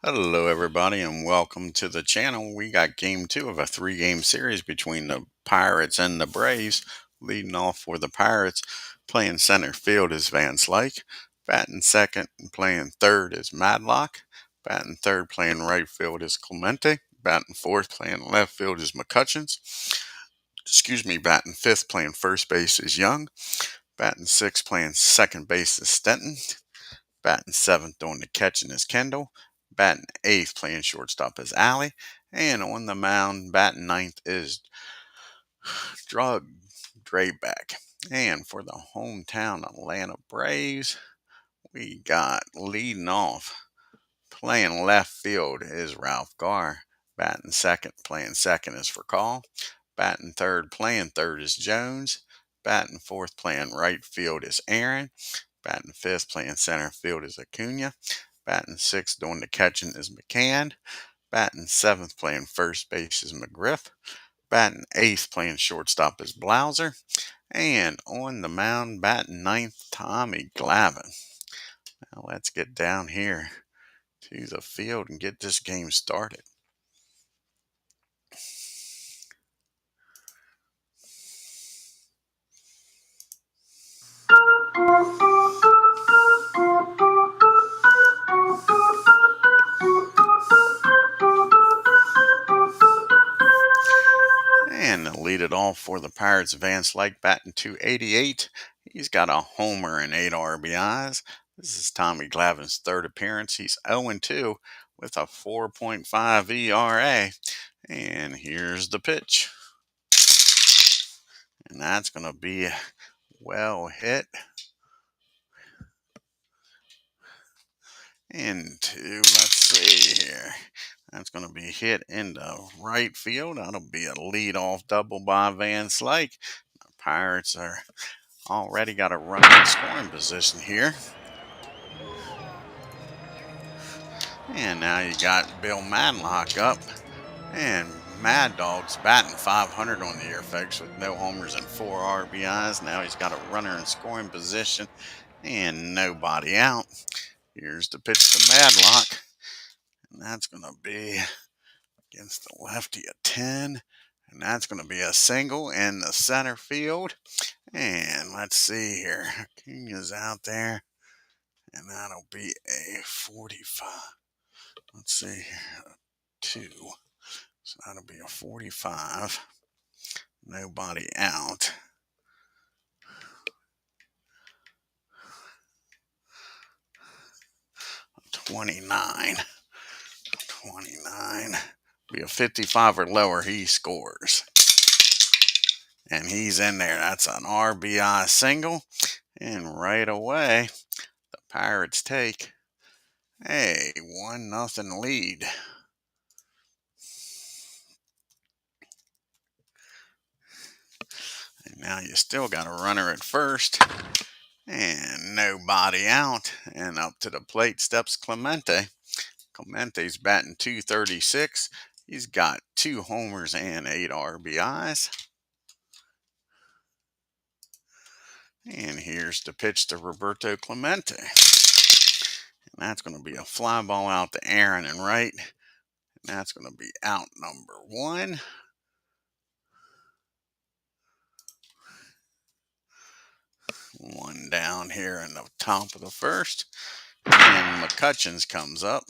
Hello, everybody, and welcome to the channel. We got game two of a three-game series between the Pirates and the Braves. Leading off for the Pirates, playing center field is Van Slyke. Batting second and playing third is Madlock. Batting third, playing right field is Clemente. Batting fourth, playing left field is McCutcheons. Batting fifth, playing first base is Young. Batting sixth, playing second base is Stenton. Batting seventh on the catching is Kendall. Batting eighth playing shortstop is Alley. And on the mound, batting ninth is DRABEK. And for the hometown Atlanta Braves, we got leading off playing left field is Ralph Garr. Batting second, playing second is Call. Batting third, playing third is Jones. Batting fourth, playing right field is Aaron. Batting fifth, playing center field is Acuna. Batting sixth, doing the catching is McCann. Batting seventh, playing first base is McGriff. Batting eighth, playing shortstop is Blauser. And on the mound, batting ninth, Tommy Glavine. Now let's get down here to the field and get this game started. And to lead it off for the Pirates, Van Slyke batting .288. He's got a homer and 8 RBIs. This is Tommy Glavine's third appearance. He's 0-2 with a 4.5 ERA. And here's the pitch. And that's going to be well hit. Let's see here. That's going to be hit into right field. That'll be a leadoff double by Van Slyke. The Pirates are already got a runner in scoring position here. And now you got Bill Madlock up. And Mad Dog's batting .500 on the year, folks, with no homers and 4 RBIs. Now he's got a runner in scoring position and nobody out. Here's the pitch to Madlock. And that's going to be against the lefty at 10. And that's going to be a single in the center field. And let's see here. Acuna's out there. And that'll be a 45. Let's see here. 2. So that'll be a 45. Nobody out. $29. Be a 55 or lower, he scores. And he's in there. That's an RBI single. And right away, the Pirates take a 1-0 lead. And now you still got a runner at first. And nobody out. And up to the plate steps Clemente. Clemente's batting .236. He's got 2 homers and 8 RBIs. And here's the pitch to Roberto Clemente. And that's going to be a fly ball out to Aaron and right. And that's going to be out number 1. One down here in the top of the first. And McCutcheons comes up.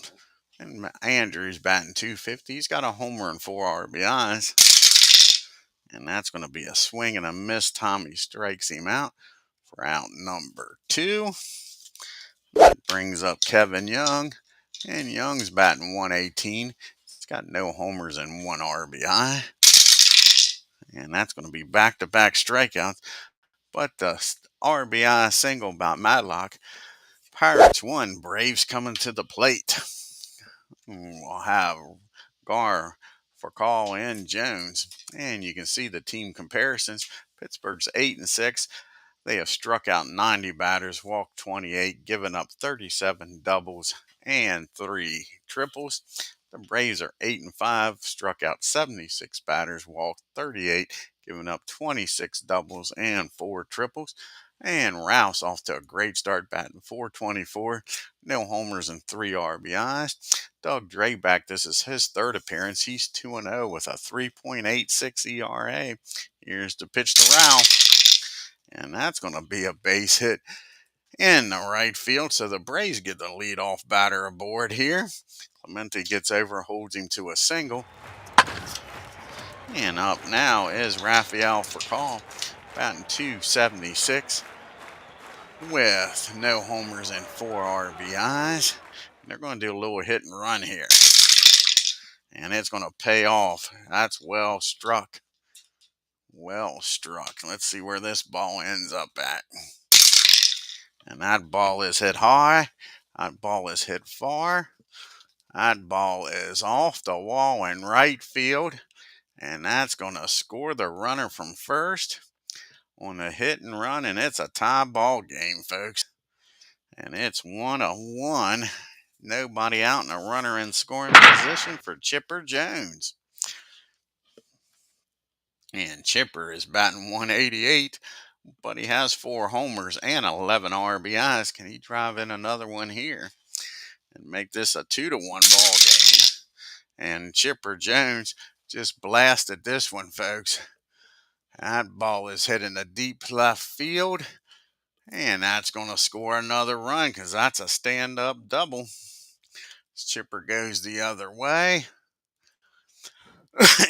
And Andrews batting .250. He's got a homer and 4 RBIs. And that's going to be a swing and a miss. Tommy strikes him out for out number 2. That brings up Kevin Young. And Young's batting .118. He's got no homers and 1 RBI. And that's going to be back-to-back strikeouts. But the RBI single about Madlock. Pirates 1, Braves coming to the plate. We'll have Garr, Call, and Jones. And you can see the team comparisons. Pittsburgh's 8-6. They have struck out 90 batters, walked 28, given up 37 doubles and 3 triples. The Braves are 8-5, struck out 76 batters, walked 38, given up 26 doubles and 4 triples. And Rouse off to a great start, batting .424, no homers and 3 RBIs. Doug DRABEK, this is his third appearance. He's 2-0 with a 3.86 ERA. Here's the pitch to Ralph, and that's going to be a base hit in the right field. So the Braves get the leadoff batter aboard here. Clemente gets over, holds him to a single. And up now is Rafael Furcal, batting .276 with no homers and 4 RBIs. They're going to do a little hit and run here, and it's going to pay off. That's well struck. Well struck. Let's see where this ball ends up at. And that ball is hit high. That ball is hit far. That ball is off the wall in right field. And that's going to score the runner from first on a hit and run. And it's a tie ball game, folks. And it's 1-1. Nobody out, and a runner in scoring position for Chipper Jones. And Chipper is batting .188, but he has 4 homers and 11 RBIs. Can he drive in another one here and make this a 2-1 ball game? And Chipper Jones just blasted this one, folks. That ball is hitting the deep left field, and that's going to score another run because that's a stand-up double. Chipper goes the other way,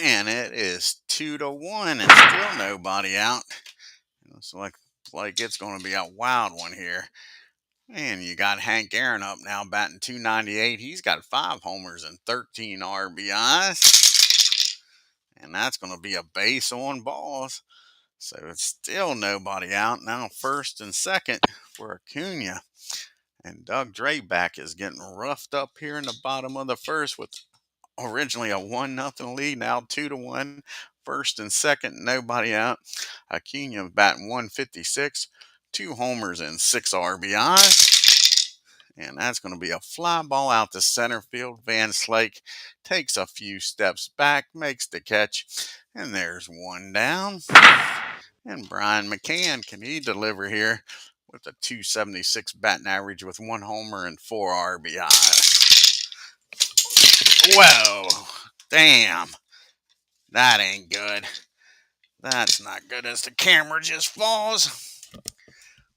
and it is 2-1, and still nobody out. It looks like it's going to be a wild one here. And you got Hank Aaron up now, batting .298. He's got 5 homers and 13 RBIs. And that's going to be a base on balls. So it's still nobody out. Now first and second for Acuna. And Doug DRABEK is getting roughed up here in the bottom of the first with originally a 1-0 lead, now 2-1. First and second, nobody out. Acuna batting .156, 2 homers and 6 RBIs. And that's going to be a fly ball out to center field. Van Slyke takes a few steps back, makes the catch, and there's one down. And Brian McCann, can he deliver here with a .276 batting average with 1 homer and 4 RBIs? Whoa, damn, that ain't good. That's not good as the camera just falls.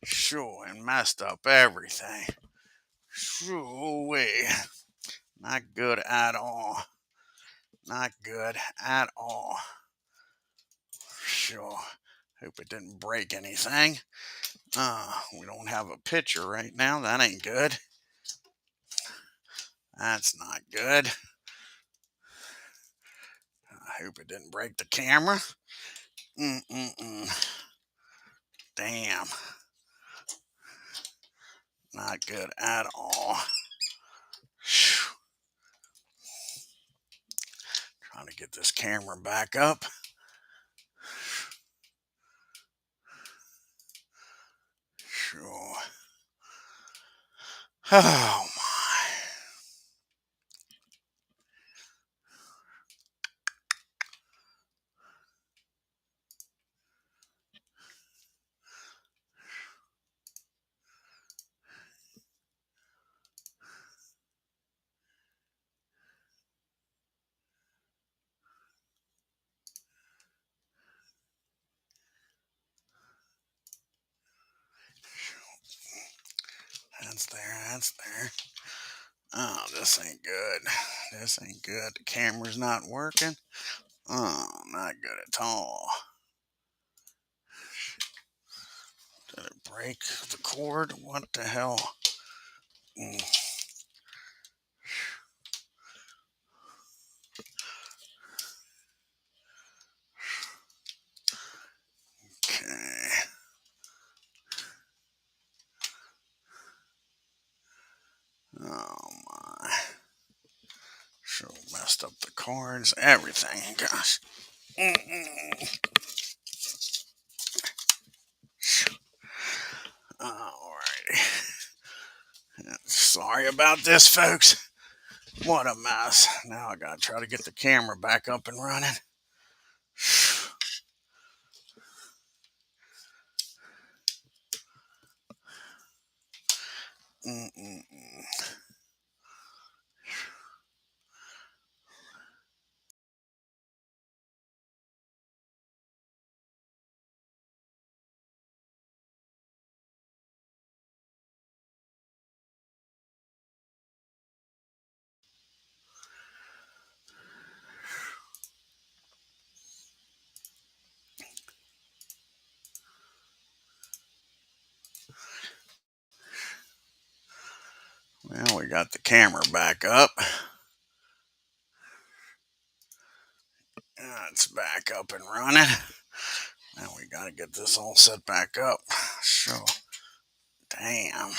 Sure, and messed up everything. Sure, not good at all. Not good at all. Sure, hope it didn't break anything. We don't have a pitcher right now. That ain't good. That's not good. I hope it didn't break the camera. Damn. Not good at all. Trying to get this camera back up. Sure. Oh my. That's there. Oh, this ain't good. This ain't good. The camera's not working. Oh, not good at all. Did it break the cord? What the hell? Okay. Oh my. So messed up the cards, everything. Gosh. Alrighty. Sorry about this, folks. What a mess. Now I gotta try to get the camera back up and running. Now we got the camera back up. It's back up and running. Now we got to get this all set back up. So, damn.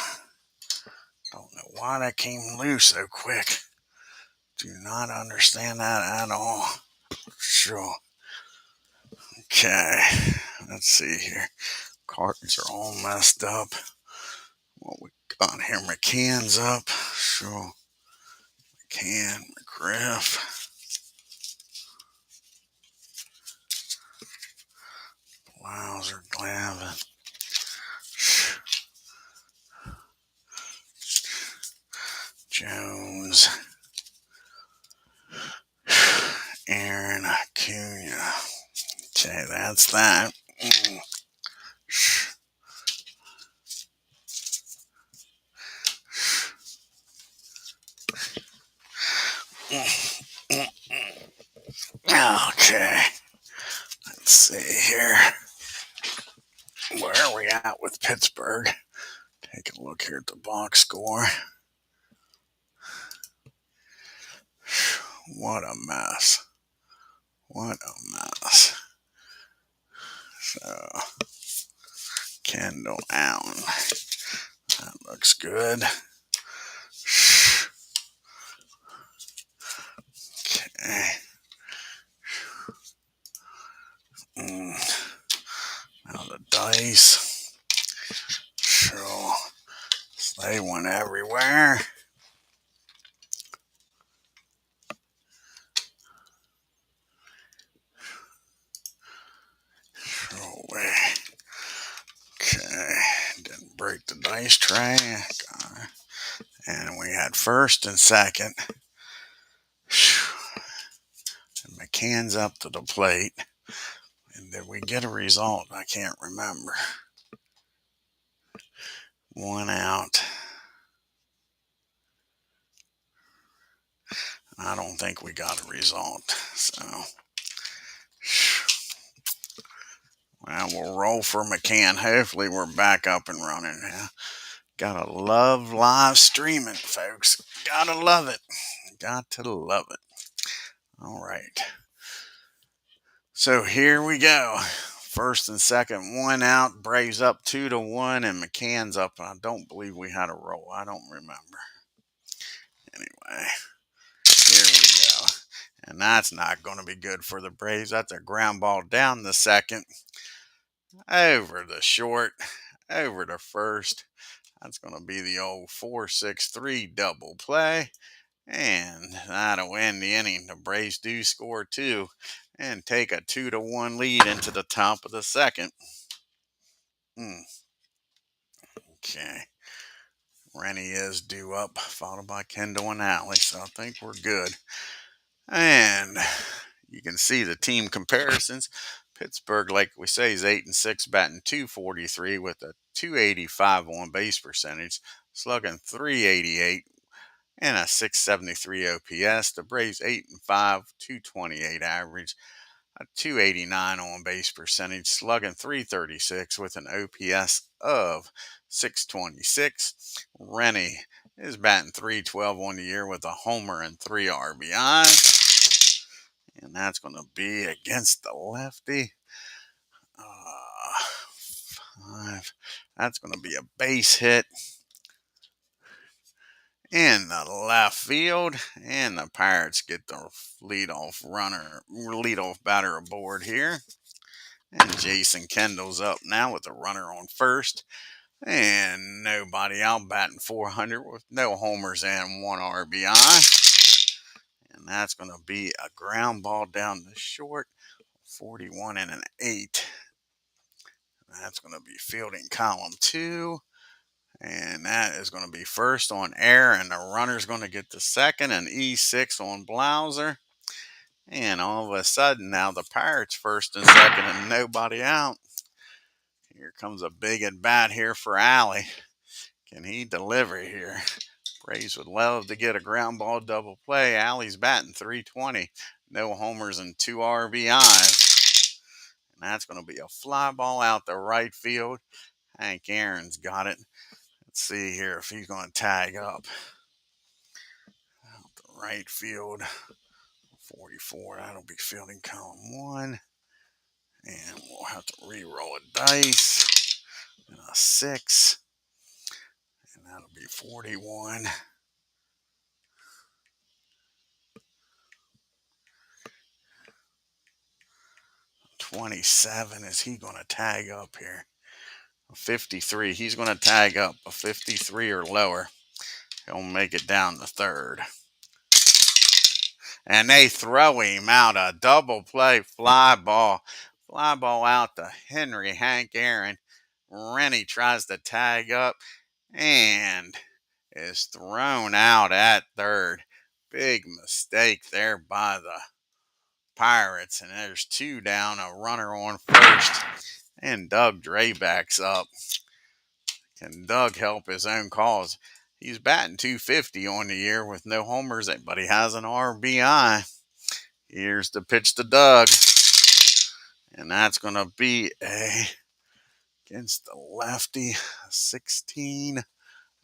Don't know why that came loose so quick. Do not understand that at all. Sure. Okay. Let's see here. Cartons are all messed up. What we got here? McCann's up. Sure. McCann, McGriff. Blouser, Glavine. Jones. Aaron Acuna. Okay, that's that. Okay. Let's see here. Where are we at with Pittsburgh? Take a look here at the box score. What a mess. What a mess. So, Kendall Allen. That looks good. Okay. Now the dice. So, they went everywhere. Okay, didn't break the dice tray. And we had first and second. And McCann's up to the plate. And did we get a result? I can't remember. 1 out. I don't think we got a result. So, well, we'll roll for McCann. Hopefully we're back up and running now. Gotta love live streaming, folks. Gotta love it. Got to love it. All right. So here we go. First and second, 1 out. Braves up 2-1, and McCann's up. I don't believe we had a roll. I don't remember. Anyway, here we go. And that's not going to be good for the Braves. That's a ground ball down the second. Over the short. Over to first. That's going to be the old 4-6-3 double play. And that'll end the inning. The Braves do score 2 and take a 2-1 lead into the top of the second. Okay. Rennie is due up, followed by Kendall and Alley, so I think we're good. And you can see the team comparisons. Pittsburgh, like we say, is 8-6, batting .243 with a .285 on base percentage, slugging .388 and a .673 OPS. The Braves 8-5, .228 average, a .289 on base percentage, slugging .336 with an OPS of .626. Rennie is batting .312 on the year with a homer and 3 RBIs. And that's going to be against the lefty. 5. That's going to be a base hit in the left field. And the Pirates get the leadoff batter aboard here. And Jason Kendall's up now with a runner on first. And nobody out, batting .400 with no homers and 1 RBI. And that's going to be a ground ball down the short. 41 and an 8. That's going to be fielding column 2. And that is going to be first on air. And the runner's going to get the second and E6 on Blouser. And all of a sudden, now the Pirates first and second and nobody out. Here comes a big at bat here for Alley. Can he deliver here? Braves would love to get a ground ball double play. Alley's batting .320. No homers and 2 RBIs. And that's going to be a fly ball out the right field. Hank Aaron's got it. Let's see here if he's going to tag up. right field. 44, that'll be fielding column 1. And we'll have to re-roll a dice. And a 6. And that'll be 41. 27. Is he going to tag up here? 53. He's going to tag up a 53 or lower. He'll make it down to third. And they throw him out a double play fly ball. Fly ball out to Henry Hank Aaron. Rennie tries to tag up and is thrown out at third. Big mistake there by the Pirates. And there's 2 down, a runner on first. And Doug DRABEK's up. Can Doug help his own cause? He's batting .250 on the year with no homers, but he has an RBI. Here's the pitch to Doug. And that's going to be against the lefty, 16.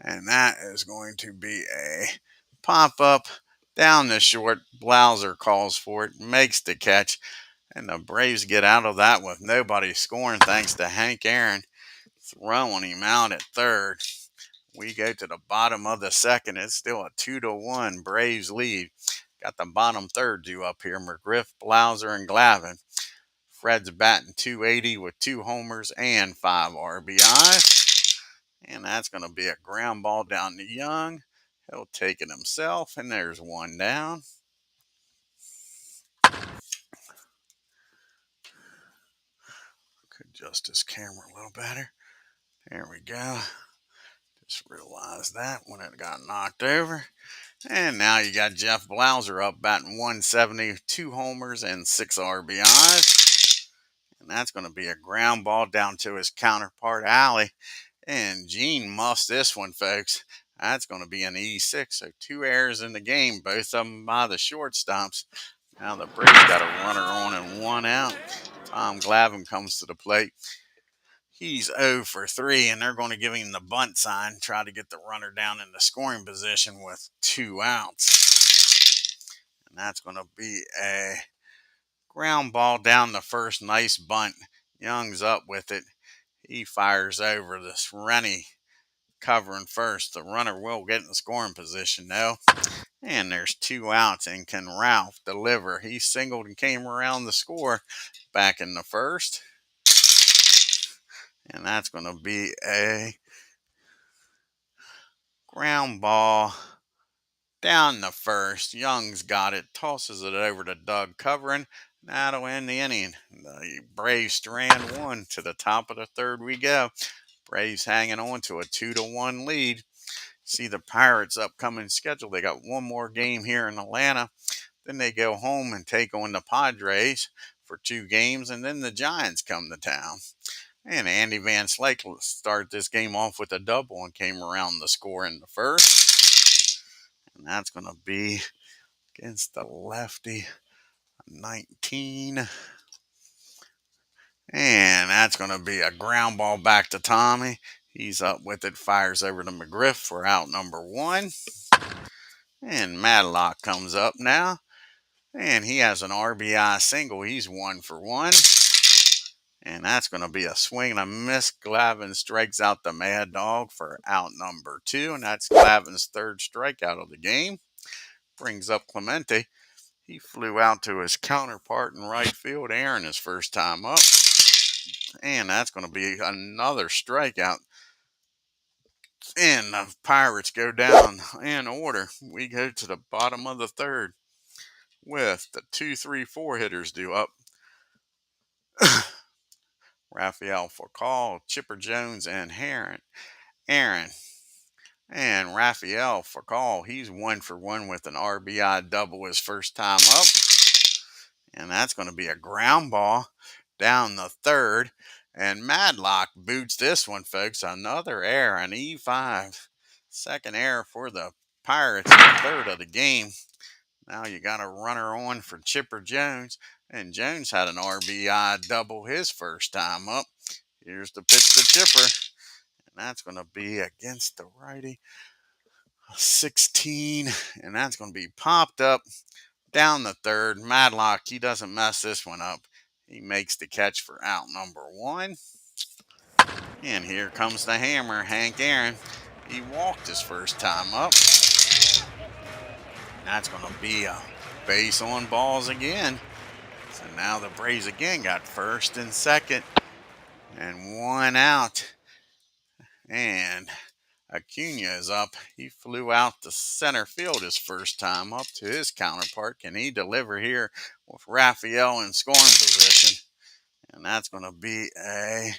And that is going to be a pop-up down the short. Blauser calls for it, makes the catch. And the Braves get out of that with nobody scoring thanks to Hank Aaron throwing him out at third. We go to the bottom of the second. It's still a 2-1 Braves lead. Got the bottom third due up here. McGriff, Blauser, and Glavine. Fred's batting .280 with 2 homers and 5 RBIs. And that's going to be a ground ball down to Young. He'll take it himself, and there's 1 down. Could adjust his camera a little better. There we go. Just realized that when it got knocked over. And now you got Jeff Blauser up batting .170, 2 homers and 6 RBIs. And that's going to be a ground ball down to his counterpart, Alley. And Gene muffs this one, folks. That's going to be an E6. So 2 errors in the game, both of them by the shortstops. Now the Braves got a runner on and 1 out. Tom Glavine comes to the plate. He's 0 for 3, and they're going to give him the bunt sign, try to get the runner down in the scoring position with 2 outs. And that's going to be a ground ball down the first. Nice bunt. Young's up with it. He fires over this Rennie covering first. The runner will get in the scoring position, though. And there's 2 outs, and can Ralph deliver? He singled and came around the score back in the first. And that's going to be a ground ball down the first. Young's got it. Tosses it over to Doug covering. That'll end the inning. The Braves strand 1 to the top of the third we go. Braves hanging on to a 2-1 lead. See the Pirates' upcoming schedule. They got 1 more game here in Atlanta. Then they go home and take on the Padres for 2 games. And then the Giants come to town. And Andy Van Slyke started this game off with a double and came around the score in the first. And that's going to be against the lefty, 19. And that's going to be a ground ball back to Tommy. He's up with it, fires over to McGriff for out number 1. And Madlock comes up now. And he has an RBI single. He's 1 for 1. And that's going to be a swing and a miss. Glavine strikes out the Mad Dog for out number 2. And that's Glavine's 3rd strikeout of the game. Brings up Clemente. He flew out to his counterpart in right field. Aaron, his first time up. And that's going to be another strikeout. And the Pirates go down in order. We go to the bottom of the third with the 2, 3, 4 hitters due up. Rafael Foucault, Chipper Jones, and Aaron. And Rafael Foucault, he's 1 for 1 with an RBI double his first time up. And that's going to be a ground ball down the third. And Madlock boots this one, folks. Another error, an E5. 2nd error for the Pirates, the 3rd of the game. Now you got a runner on for Chipper Jones. And Jones had an RBI double his first time up. Here's the pitch to Chipper. And that's going to be against the righty. 16, and that's going to be popped up down the third. Madlock, he doesn't mess this one up. He makes the catch for out number 1. And here comes the hammer, Hank Aaron. He walked his first time up. And that's going to be a base on balls again. So now the Braves again got first and second and 1 out. And Acuna is up. He flew out to center field his first time up to his counterpart. Can he deliver here with Raphael in scoring position? And that's going to be a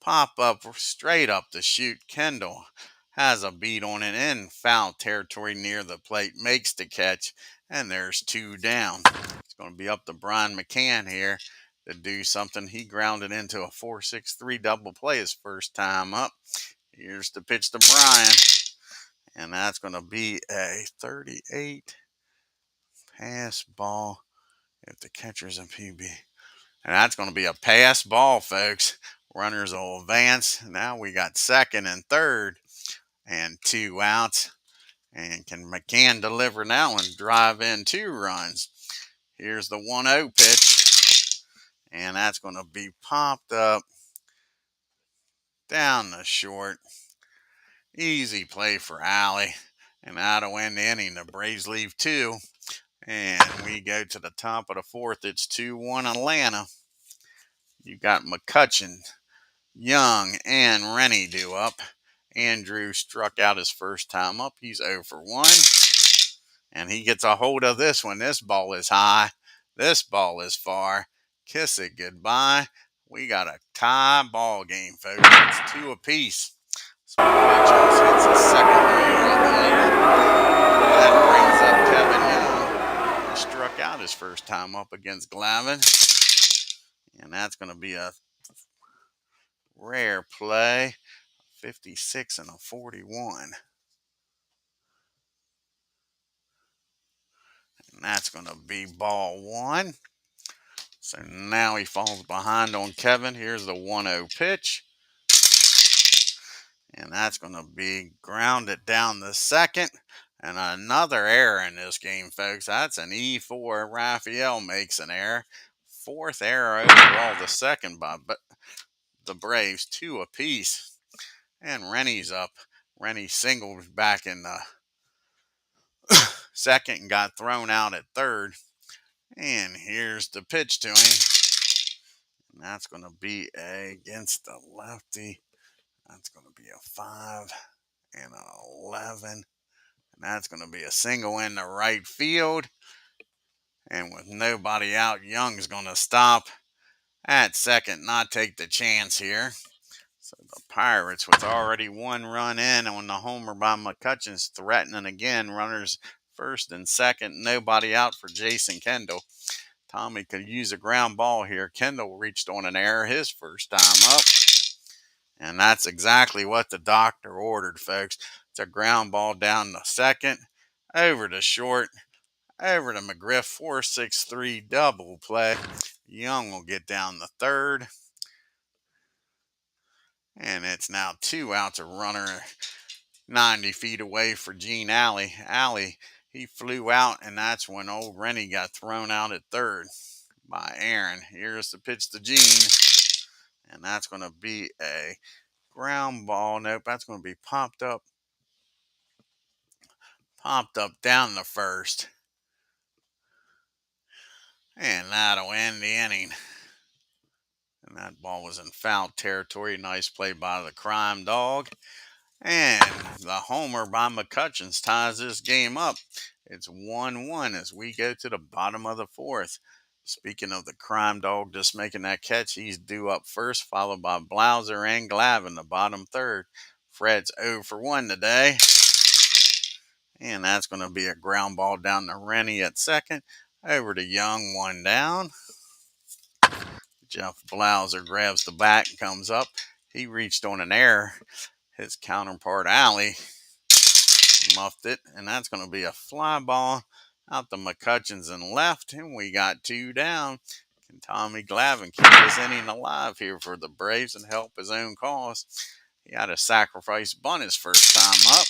pop up straight up the chute. Kendall has a beat on it in foul territory near the plate, makes the catch, and there's 2 down. It's going to be up to Brian McCann here to do something. He grounded into a 4-6-3 double play his first time up. Here's the pitch to Brian, and that's going to be a 38 pass ball if the catcher's a PB. And that's going to be a pass ball, folks. Runners will advance. Now we got second and third and 2 outs. And can McCann deliver now and drive in 2 runs? Here's the 1-0 pitch. And that's going to be popped up down the short. Easy play for Alley. And that'll end the inning. The Braves leave 2. And we go to the top of the 4th. It's 2-1 Atlanta. You got McCutchen, Young, and Rennie due up. Andrew struck out his first time up. He's 0 for 1. And he gets a hold of this one. This ball is high. This ball is far. Kiss it goodbye. We got a tie ball game, folks. It's 2 apiece. Mitchell hits his second home of the inning. That brings up Kevin Young, who struck out his first time up against Glavine. And that's going to be a rare play. 56 and a 41. And that's going to be ball 1. So now he falls behind on Kevin. Here's the 1-0 pitch. And that's going to be grounded down the second. And another error in this game, folks. That's an E4. Raphael makes an error. 4th error overall, the second by the Braves, 2 apiece. And Rennie's up. Rennie singled back in the second and got thrown out at third. And here's the pitch to him. And that's going to be against the lefty. That's going to be a 5 and an 11. And that's going to be a single in the right field. And with nobody out, Young's going to stop at second, not take the chance here. So the Pirates, with already 1 run in on the homer by McCutcheon's, threatening again. Runners first and second. Nobody out for Jason Kendall. Tommy could use a ground ball here. Kendall reached on an error his first time up. And that's exactly what the doctor ordered, folks. It's a ground ball down the second, over to short, over to McGriff, 4-6-3 double play. Young will get down the third. And it's now 2 outs, a runner 90 feet away for Gene Alley. Alley, he flew out, and that's when old Rennie got thrown out at third by Aaron. Here's the pitch to Gene. And that's going to be a ground ball. Nope, that's going to be popped up down the first. And that'll end the inning. And that ball was in foul territory. Nice play by the crime dog. And the homer by McCutcheon ties this game up. It's 1-1 as we go to the bottom of the 4th. Speaking of the crime dog just making that catch, he's due up first, followed by Blauser and Glavine, the bottom third. Fred's 0 for 1 today. And that's going to be a ground ball down to Rennie at second. Over to Young, 1 down. Jeff Blauser grabs the bat and comes up. He reached on an error. His counterpart, Alley, muffed it. And that's going to be a fly ball out to McCutcheon's and left. And we got 2 down. Can Tommy Glavine keep this inning alive here for the Braves and help his own cause? He had a sacrifice bunt his first time up.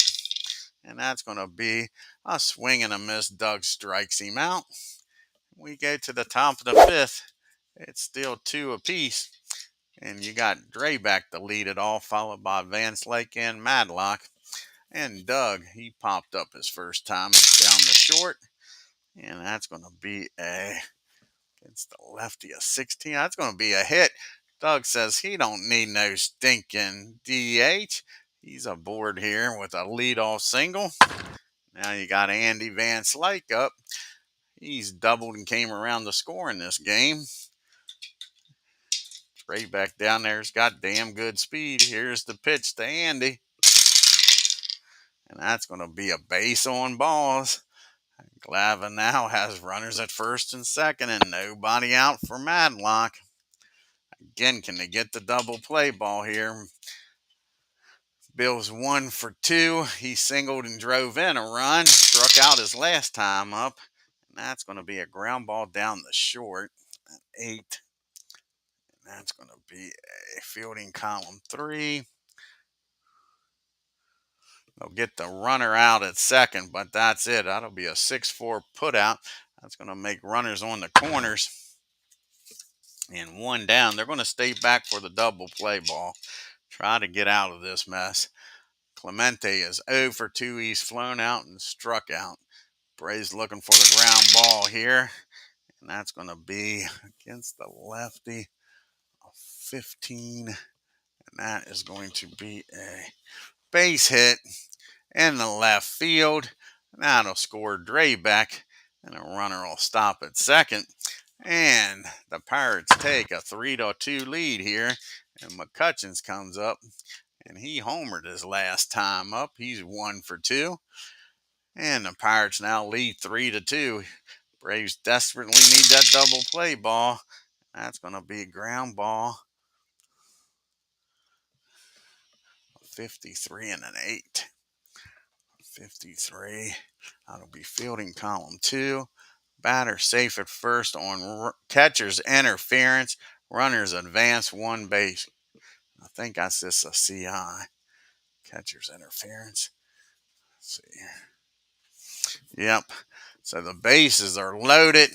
And that's going to be a swing and a miss. Doug strikes him out. We go to the top of the fifth. It's still 2 apiece. And you got DRABEK to lead it off, followed by Vance Lake and Madlock. And Doug, he popped up his first time down the short. And that's going to be against the lefty, a 16. That's going to be a hit. Doug says he don't need no stinking DH. He's aboard here with a leadoff single. Now you got Andy Vance Lake up. He's doubled and came around to score in this game. DRABEK down there's got damn good speed. Here's the pitch to Andy. And that's going to be a base on balls. GLAVINE now has runners at first and second and nobody out for Madlock. Again, can they get the double play ball here? Bill's 1 for 2. He singled and drove in a run. Struck out his last time up. And that's going to be a ground ball down the short at 8. And that's going to be a fielding column 3. They'll get the runner out at second, but that's it. That'll be a 6-4 put out. That's going to make runners on the corners. And 1 down. They're going to stay back for the double play ball. Try to get out of this mess. Clemente is 0 for 2. He's flown out and struck out. Braves looking for the ground ball here. And that's going to be against the lefty, a 15. And that is going to be a base hit in the left field. That'll score DRABEK. And a runner will stop at second. And the Pirates take a 3-2 lead here. And McCutcheons comes up. And he homered his last time up. He's 1 for 2. And the Pirates now lead 3-2. Braves desperately need that double play ball. That's going to be a ground ball. 53 and an 8. 53. That'll be fielding column 2. Batter safe at first on catcher's interference. Runners advance 1 base. I think that's just a CI. Catcher's interference. Let's see. Yep. So the bases are loaded.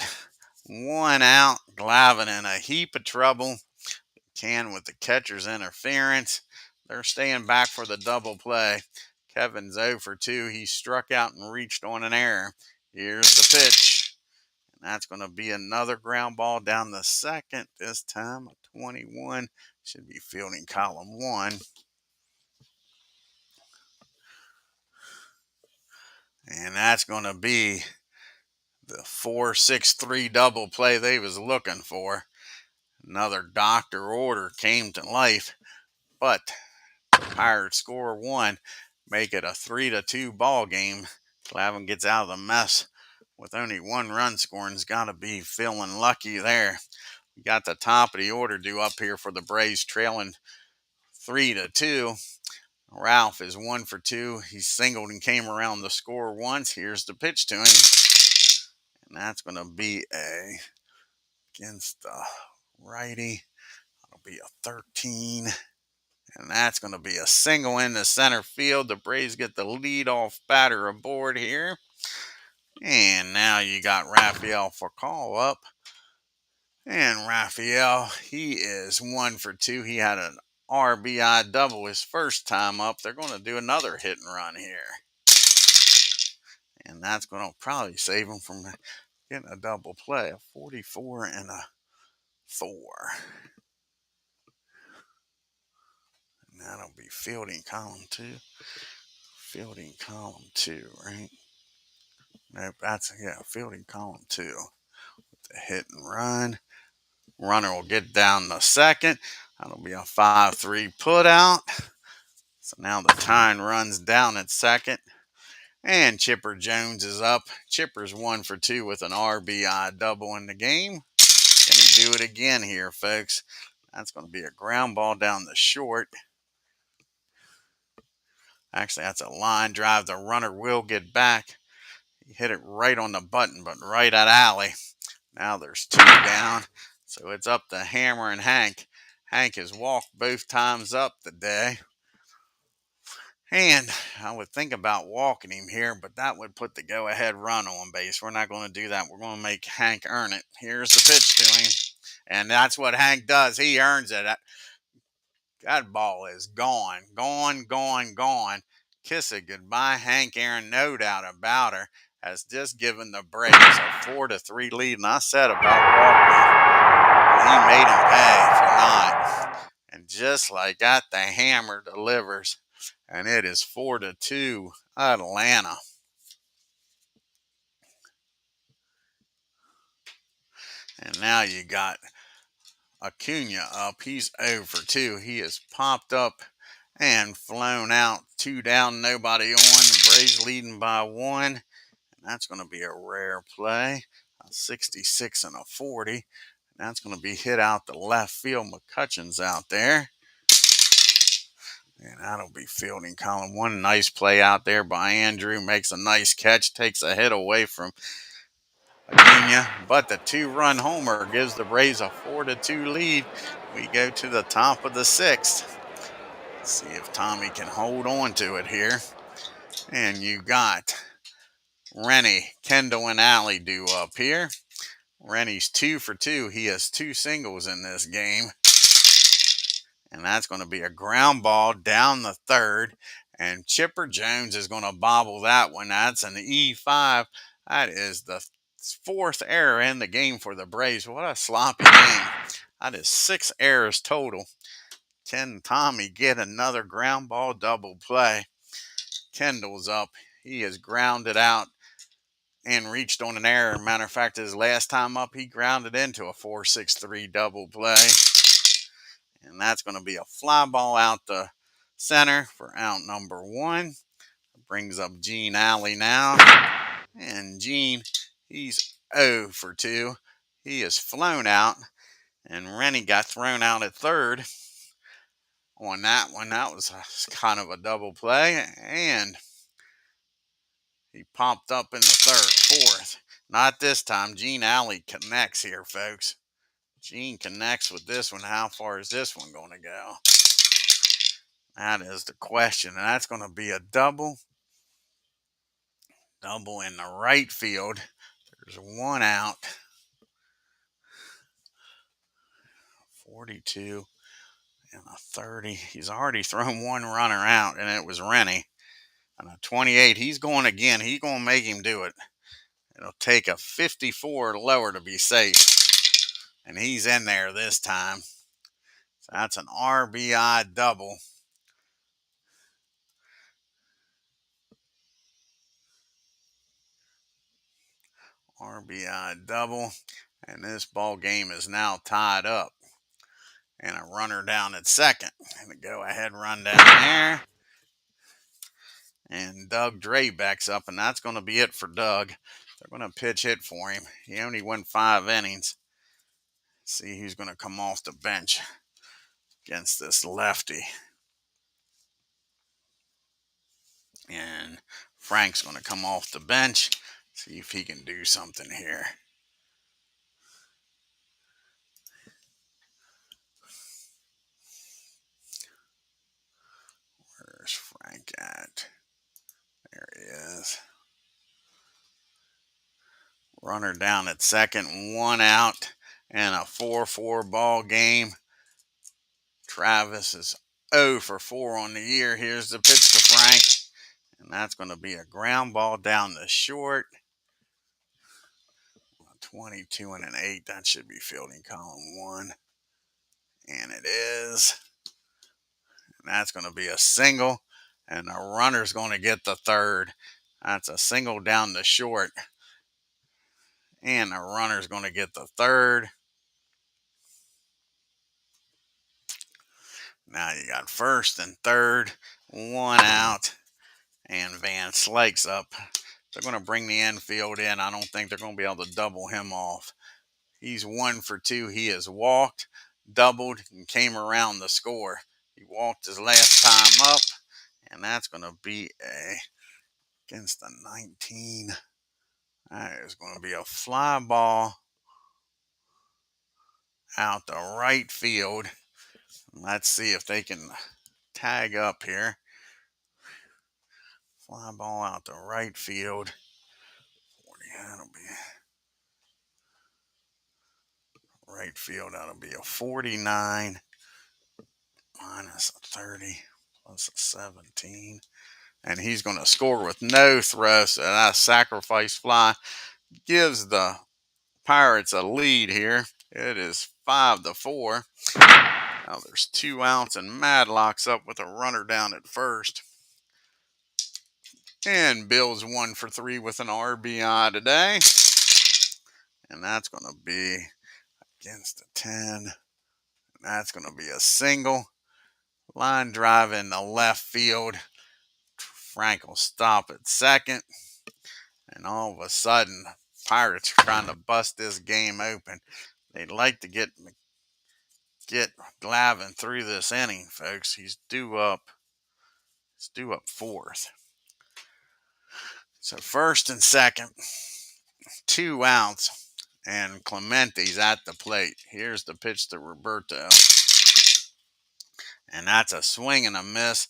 1 out. GLAVINE in a heap of trouble. Can with the catcher's interference. They're staying back for the double play. Kevin's 0 for 2. He struck out and reached on an error. Here's the pitch. And that's going to be another ground ball down the second. This time, a 21. Should be fielding column 1. And that's going to be the 4-6-3 double play they was looking for. Another doctor order came to life. But the Pirates score 1. Make it a 3-2 ball game. GLAVINE gets out of the mess with only 1 run scoring's got to be feeling lucky there. We got the top of the order due up here for the Braves, trailing 3-2. Ralph is 1 for 2. He singled and came around the score once. Here's the pitch to him. And that's going to be against the righty. That'll be a 13. And that's going to be a single in the center field. The Braves get the leadoff batter aboard here. And now you got Rafael Furcal up. And Rafael, he is 1 for 2. He had an RBI double his first time up. They're going to do another hit and run here. And that's going to probably save him from getting a double play. A 44 and a 4. And that'll be fielding column 2. Fielding column 2, right? Nope, that's, fielding column 2. With the hit and run. Runner will get down the second. That'll be a 5-3 put out. So now the tying runs down at second. And Chipper Jones is up. Chipper's 1 for 2 with an RBI double in the game. Can he do it again here, folks? That's going to be a ground ball down the short. Actually, that's a line drive. The runner will get back. He hit it right on the button, but right at alley. Now there's 2 down. So it's up to Hammer and Hank. Hank has walked both times up today. And I would think about walking him here, but that would put the go-ahead run on base. We're not going to do that. We're going to make Hank earn it. Here's the pitch to him. And that's what Hank does. He earns it. That ball is gone, gone, gone, gone. Kiss it goodbye, Hank Aaron. No doubt about her. Has just given the Braves a 4-3 lead. And I said about walking, he made him pay for not. And just like that, the hammer delivers. And it is 4-2 Atlanta. And now you got Acuna up. He's over 2. He has popped up and flown out. 2 down, nobody on. The Braves leading by 1. And that's going to be a rare play. A 66 and a 40. And that's going to be hit out the left field. McCutcheon's out there. And that'll be fielding column 1. Nice play out there by Andrew. Makes a nice catch. Takes a hit away from Acuna. But the 2-run homer gives the Braves a 4-2 lead. We go to the top of the 6th. See if Tommy can hold on to it here. And you got Rennie, Kendall, and Alley due up here. Rennie's 2 for 2. He has 2 singles in this game. And that's going to be a ground ball down the 3rd. And Chipper Jones is going to bobble that one. That's an E5. That is the 4th error in the game for the Braves. What a sloppy game. That is 6 errors total. Can Tommy get another ground ball double play? Kendall's up. He has grounded out and reached on an error. Matter of fact, his last time up, he grounded into a 4-6-3 double play. And that's going to be a fly ball out the center for out number 1. Brings up Gene Alley now. And Gene, he's 0 for 2. He is flown out. And Rennie got thrown out at 3rd. On that one, that was kind of a double play. And he popped up in the 4th. Not this time. Gene Alley connects here, folks. Gene connects with this one. How far is this one going to go? That is the question. And that's going to be a double. Double in the right field. There's 1 out. 42 and a 30. He's already thrown 1 runner out, and it was Rennie. And a 28. He's going again. He's going to make him do it. It'll take a 54 lower to be safe. And he's in there this time. So that's an RBI double. RBI double. And this ball game is now tied up. And a runner down at 2nd. And a go-ahead run down there. And Doug DRABEK's up, and that's going to be it for Doug. They're going to pitch hit for him. He only went 5 innings. See who's going to come off the bench against this lefty. And Frank's going to come off the bench. See if he can do something here. Where's Frank at? There he is. Runner down at 2nd, 1 out, and a 4-4 ball game. Travis is 0 for 4 on the year. Here's the pitch to Frank. And that's going to be a ground ball down the short. 22 and an 8. That should be fielding column 1. And it is. And that's going to be a single. And the runner's going to get the 3rd. That's a single down the short. And the runner's going to get the 3rd. Now you got 1st and 3rd. 1 out. And Van Slyke's up. They're going to bring the infield in. I don't think they're going to be able to double him off. He's 1 for 2. He has walked, doubled, and came around the score. He walked his last time up, and that's going to be against the 19. That is going to be a fly ball out the right field. Let's see if they can tag up here. Fly ball out to right field. 40, that'll be right field. That'll be a 49 minus a 30 plus a 17. And he's going to score with no throw. So that sacrifice fly gives the Pirates a lead here. It is 5-4. Now there's 2 outs, and Madlock's up with a runner down at first. And Bill's 1 for 3 with an RBI today. And that's going to be against the 10. And that's going to be a single. Line drive in the left field. Frank will stop at second. And all of a sudden, Pirates are trying to bust this game open. They'd like to get Glavine through this inning, folks. He's due up fourth. So first and second, 2 outs, and Clemente's at the plate. Here's the pitch to Roberto. And that's a swing and a miss.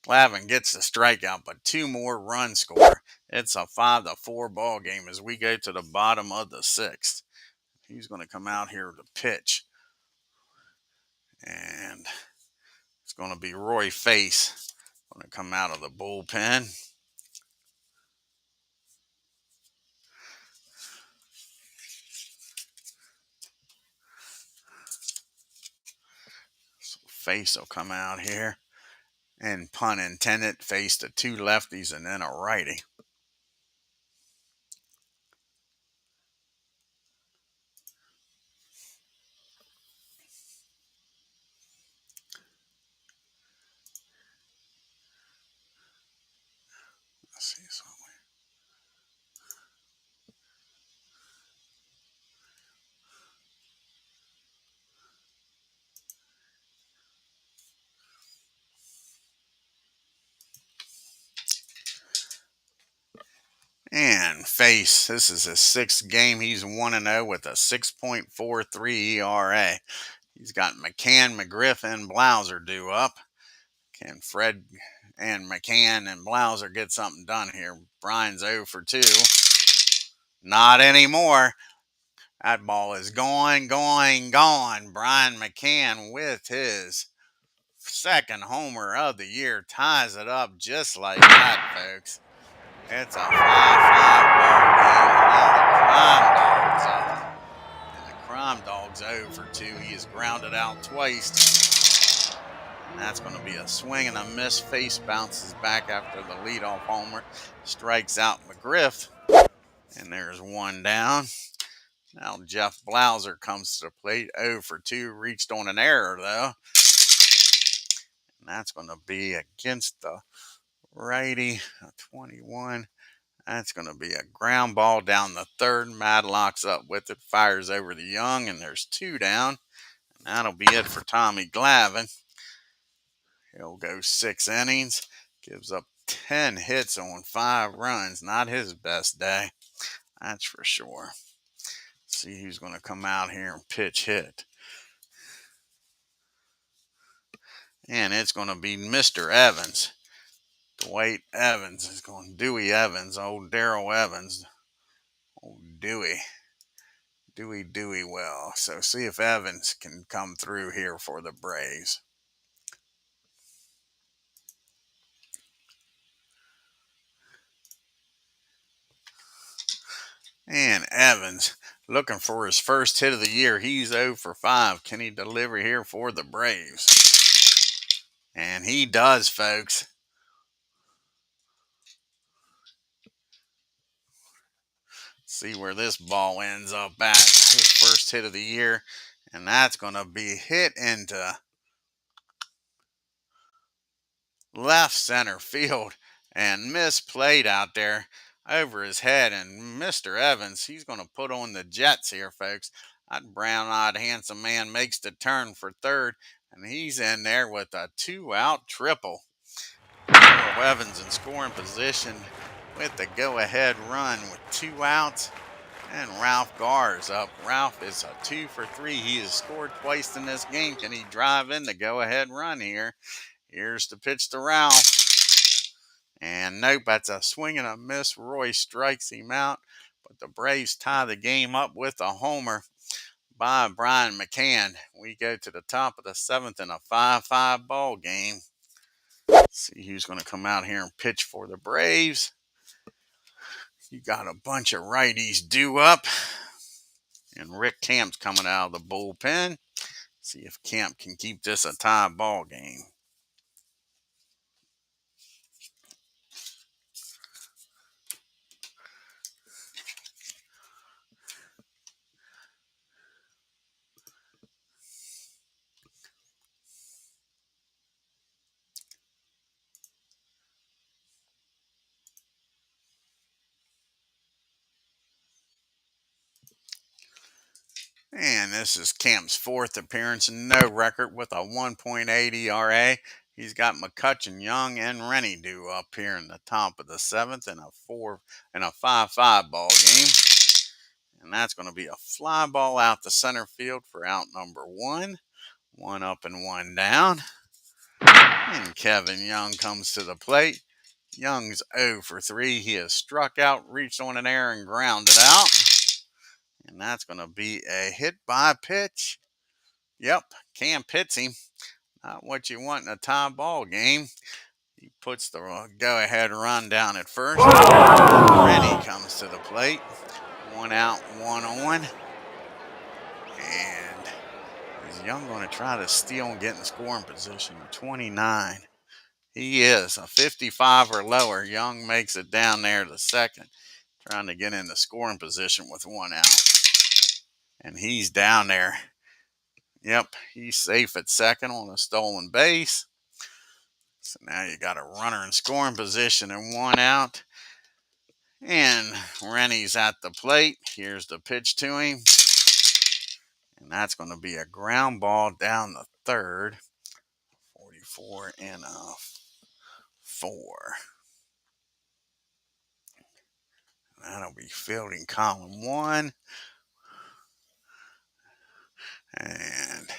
Glavine gets the strikeout, but 2 more runs score. It's a 5-4 ball game as we go to the bottom of the 6th. He's going to come out here to pitch. And it's going to be Roy Face going to come out of the bullpen. So Face will come out here. And pun intended, face the 2 lefties and then a righty. Let's see something. And Face, this is his 6th game. He's 1-0 with a 6.43 ERA. He's got McCann, McGriff, and Blauser due up. Can Fred and McCann and Blauser get something done here? Brian's 0 for 2. Not anymore. That ball is gone. Brian McCann with his 2nd homer of the year ties it up just like that, folks. It's a 5-5 ball game. Now the Crime Dog's up. And the Crime Dog's 0 for 2. He is grounded out twice. And that's going to be a swing and a miss. Face bounces back after the leadoff homer. Strikes out McGriff. And there's 1 down. Now Jeff Blauser comes to the plate. 0 for 2. Reached on an error, though. And that's going to be against the righty, 21. That's going to be a ground ball down the 3rd. Madlock's up with it, fires over the Young, and there's 2 down. And that'll be it for Tommy Glavine. He'll go 6 innings, gives up 10 hits on 5 runs. Not his best day, that's for sure. See who's going to come out here and pitch hit. And it's going to be Mr. Evans. Dwight Evans is going. Dewey Evans, old Darrell Evans. Old Dewey well. So see if Evans can come through here for the Braves. And Evans looking for his first hit of the year. He's 0 for 5. Can he deliver here for the Braves? And he does, folks. See where this ball ends up at. His first hit of the year. And that's going to be hit into left center field and misplayed out there over his head. And Mr. Evans, he's going to put on the Jets here, folks. That brown-eyed handsome man makes the turn for 3rd, and he's in there with a 2-out triple. Evans in scoring position with the go-ahead run with 2 outs. And Ralph Garr's up. Ralph is a 2 for 3. He has scored twice in this game. Can he drive in the go-ahead run here? Here's the pitch to Ralph. And nope, that's a swing and a miss. Roy strikes him out, but the Braves tie the game up with a homer by Brian McCann. We go to the top of the 7th in a 5-5 ball game. Let's see who's going to come out here and pitch for the Braves. You got a bunch of righties due up. And Rick Camp's coming out of the bullpen. See if Camp can keep this a tie ball game. And this is Camp's 4th appearance, no record with a 1.8 ERA. He's got McCutchen, Young, and Rennie due up here in the top of the 7th in a 5-5 ball game. And that's going to be a fly ball out to center field for out number 1. 1 up and 1 down. And Kevin Young comes to the plate. Young's 0 for 3. He has struck out, reached on an error, and grounded out. And that's going to be a hit by pitch. Yep, Cam hits him. Not what you want in a tie ball game. He puts the go-ahead run down at first. Rennie comes to the plate. 1 out, 1 on. And is Young going to try to steal and get in scoring position? 29. He is a 55 or lower. Young makes it down there to second, trying to get in the scoring position with 1 out. And he's down there. Yep, he's safe at second on a stolen base. So now you got a runner in scoring position and 1 out. And Rennie's at the plate. Here's the pitch to him. And that's going to be a ground ball down the 3rd. 44 and a 4. That'll be fielding column 1. And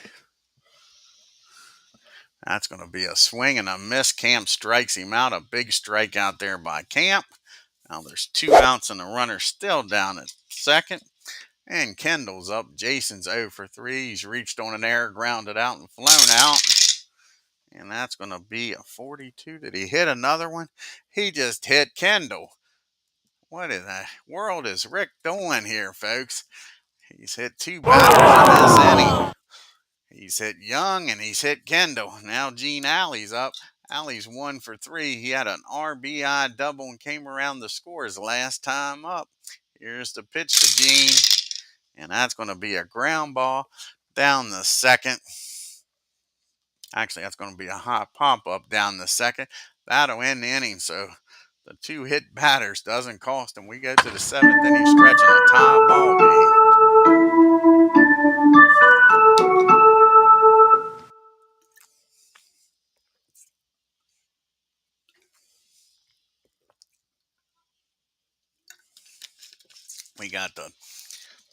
that's going to be a swing and a miss. Camp strikes him out. A big strikeout there by Camp. Now there's 2 outs and the runner still down at second. And Kendall's up. Jason's 0 for 3. He's reached on an error, grounded out, and flown out. And that's going to be a 42. Did he hit another one? He just hit Kendall. What in the world is Rick doing here, folks? He's hit 2 batters in this inning. He's hit Young and he's hit Kendall. Now Gene Alley's up. Alley's 1 for 3. He had an RBI double and came around the scores last time up. Here's the pitch to Gene. And that's going to be a ground ball down the 2nd. Actually, that's going to be a high pop up down the 2nd. That'll end the inning. So the 2 hit batters doesn't cost him. We go to the 7th inning stretch in a tie ball game. We got the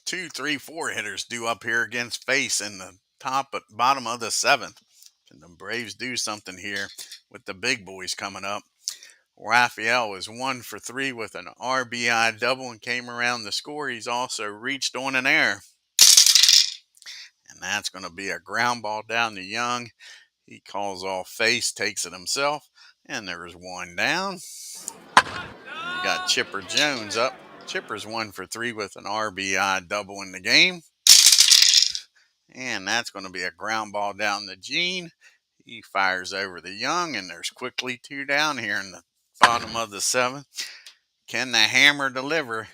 2, 3, 4 hitters due up here against face in the bottom of the 7th. Can the Braves do something here with the big boys coming up? Raphael is 1 for 3 with an RBI double and came around the score. He's also reached on an error. And that's going to be a ground ball down to Young. He calls off face, takes it himself, and there's 1 down. And you got Chipper Jones up. Chipper's 1 for 3 with an RBI double in the game. And that's going to be a ground ball down to Gene. He fires over the Young, and there's quickly 2 down here in the bottom of the 7th. Can the hammer deliver?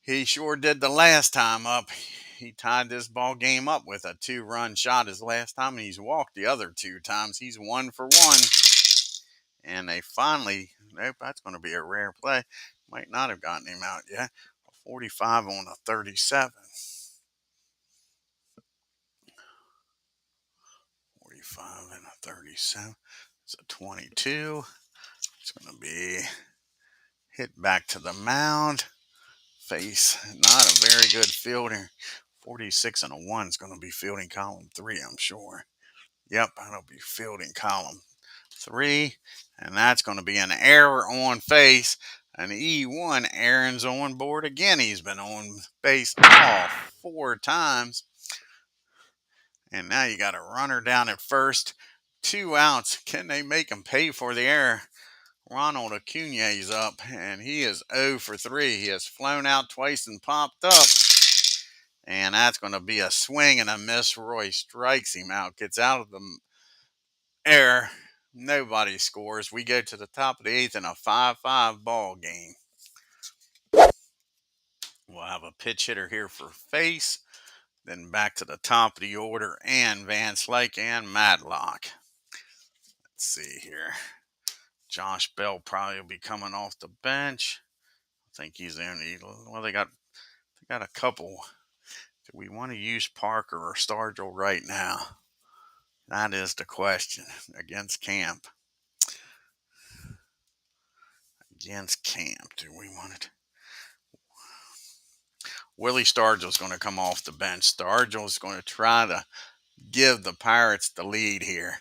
He sure did the last time up. He tied this ball game up with a 2-run shot his last time, and he's walked the other 2 times. He's 1 for 1. And they finally, nope, that's going to be a rare play. Might not have gotten him out yet. A 45 on a 37. 45 and a 37. It's a 22. It's going to be hit back to the mound. Face, not a very good fielder. 46 and a 1 is going to be fielding column 3, I'm sure. Yep, that'll be fielding column 3, and that's going to be an error on base. An E1, Aaron's on board again. He's been on base all 4 times. And now you got a runner down at first. 2 outs. Can they make him pay for the error? Ronald Acuña's up, and he is 0 for 3. He has flown out twice and popped up. And that's going to be a swing and a miss. Roy strikes him out, gets out of the error. Nobody scores. We go to the top of the 8th in a 5-5 ball game. We'll have a pitch hitter here for Face. Then back to the top of the order, and Van Slyke and Madlock. Let's see here. Josh Bell probably will be coming off the bench. I think he's in. Well, they got a couple. Do we want to use Parker or Stargell right now? That is the question. Against Camp. Against Camp. Do we want it? Willie Stargell's going to come off the bench. Stargell's going to try to give the Pirates the lead here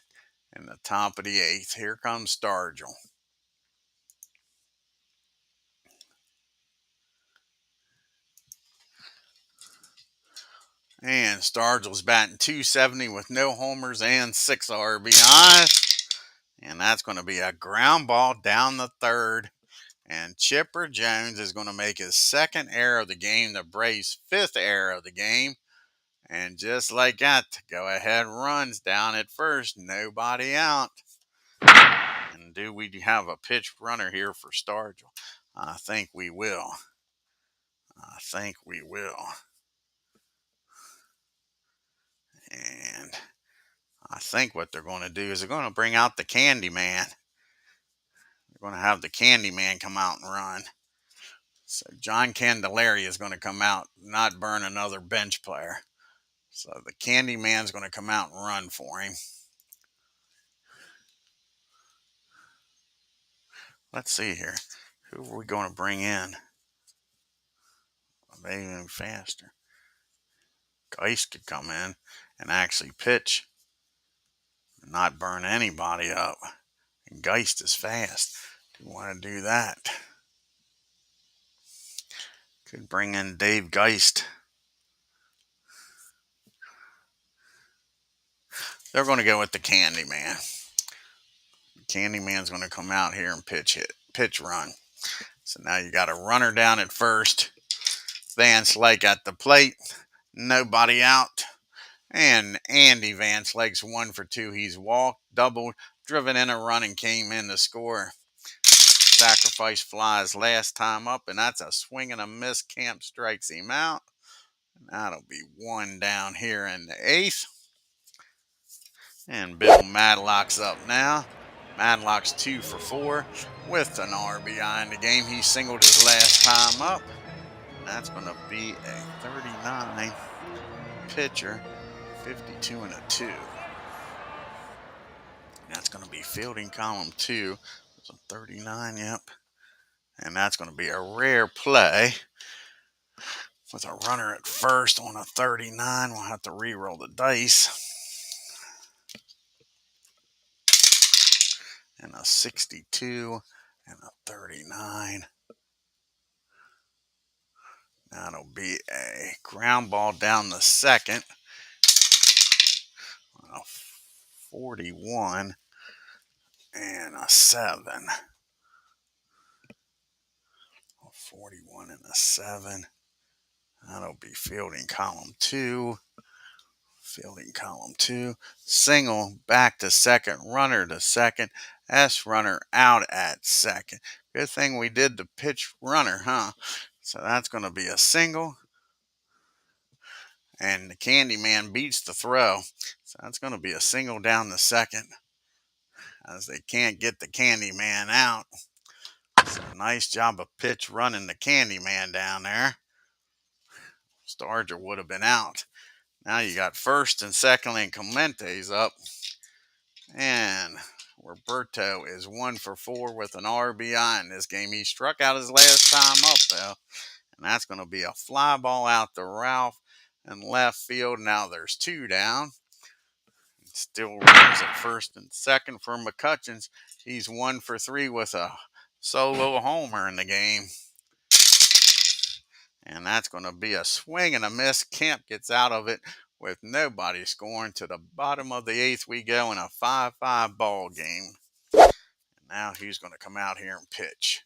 in the top of the 8th. Here comes Stargell. And Stargell's batting .270 with no homers and 6 RBIs. And that's going to be a ground ball down the 3rd. And Chipper Jones is going to make his 2nd error of the game, the Braves' 5th error of the game. And just like that, go ahead runs down at first, nobody out. And do we have a pitch runner here for Stargell? I think we will. And I think what they're going to do is they're going to bring out the Candy Man. They're going to have the Candy Man come out and run. So John Candelaria is going to come out, not burn another bench player. So the Candy Man's going to come out and run for him. Let's see here. Who are we going to bring in? Are they even faster? Geist could come in and actually pitch and not burn anybody up. And Geist is fast. Do you want to do that? Could bring in Dave Geist. They're going to go with the Candy Man. The Candy Man's going to come out here and pitch run. So now you got a runner down at first. Van Slyke at the plate. Nobody out. And Andy Van Slyke's 1 for 2. He's walked, doubled, driven in a run, and came in to score. Sacrifice flies last time up, and that's a swing and a miss. Camp strikes him out. And that'll be 1 down here in the 8th. And Bill Madlock's up now. Madlock's 2 for 4 with an RBI in the game. He singled his last time up. And that's going to be a 39 pitcher, 52 and a 2. That's going to be fielding column 2. It's a 39, yep. And that's going to be a rare play with a runner at first on a 39. We'll have to re-roll the dice. And a 62 and a 39. That'll be a ground ball down the 2nd. A 41 and a 7. A 41 and a 7. That'll be fielding column 2. Fielding column 2. Single back to 2nd. Runner to 2nd. S runner out at 2nd. Good thing we did the pitch runner, huh? So that's going to be a single. And the Candy Man beats the throw. So that's going to be a single down the 2nd. As they can't get the Candy Man out. So nice job of pitch running the Candy Man down there. Stargell would have been out. Now you got first and second, and Clemente's up. And Roberto is 1 for 4 with an RBI in this game. He struck out his last time up, though. And that's going to be a fly ball out to Ralph in left field. Now there's 2 down. Still runners at first and second for McCutcheons. He's 1 for 3 with a solo homer in the game. And that's going to be a swing and a miss. Kemp gets out of it with nobody scoring. To the bottom of the 8th we go in a 5-5 ball game. And now he's going to come out here and pitch.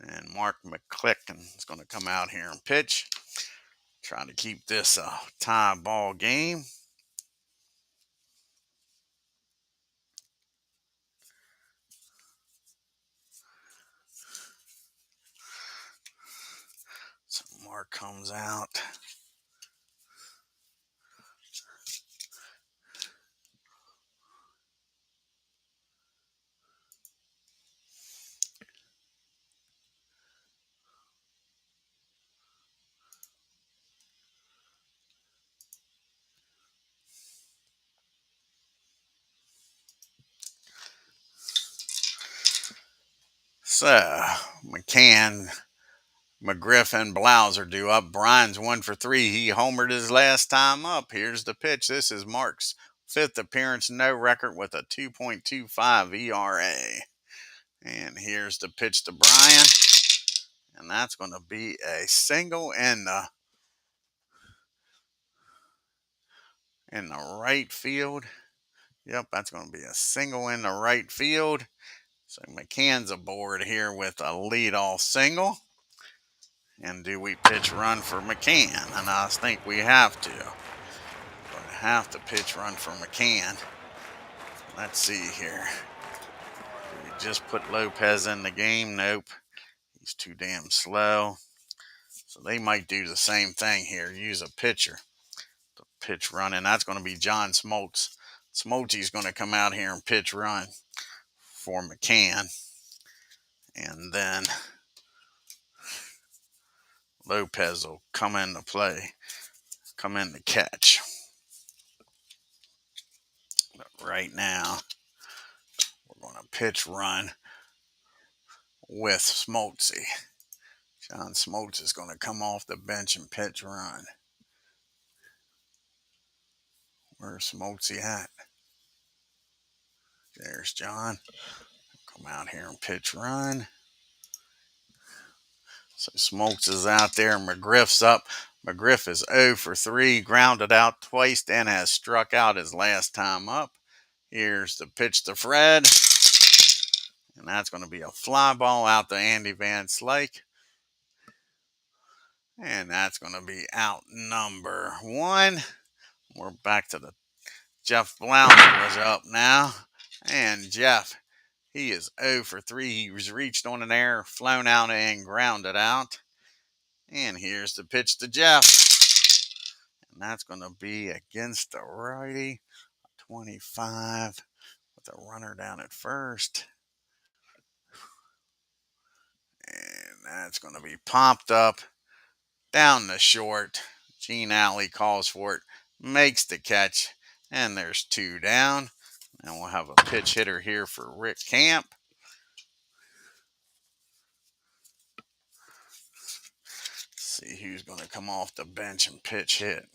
And Mark McClicken is going to come out here and pitch. Trying to keep this a tie ball game. So Mark comes out. So McCann, McGriff, and Blouse are due up. Brian's 1 for 3. He homered his last time up. Here's the pitch. This is Mark's 5th appearance, no record with a 2.25 ERA. And here's the pitch to Brian. And that's going to be a single in the right field. Yep, that's going to be a single in the right field. So McCann's aboard here with a leadoff single. And do we pitch run for McCann? And I think we have to. We're going to have to pitch run for McCann. Let's see here. Do we just put Lopez in the game? Nope. He's too damn slow. So they might do the same thing here. Use a pitcher to pitch run. And that's going to be John Smoltz. Smoltzy's going to come out here and pitch run for McCann. And then Lopez will come into play, come in to catch. But right now, we're going to pitch run with Smoltzy. John Smoltz is going to come off the bench and pitch run. Where's Smoltzy at? There's John. Come out here and pitch run. So Smoltz is out there. McGriff's up. McGriff is 0 for 3, grounded out twice, and has struck out his last time up. Here's the pitch to Fred. And that's going to be a fly ball out to Andy Van Slyke. And that's going to be out number 1. We're back to the Jeff Blouser was up now. And Jeff, he is 0 for 3. He was reached on an error, flown out, and grounded out. And here's the pitch to Jeff. And that's going to be against the righty. 25 with a runner down at first. And that's going to be popped up down the short. Gene Alley calls for it, makes the catch, and there's 2 down. And we'll have a pitch hitter here for Rick Camp. See who's going to come off the bench and pitch hit.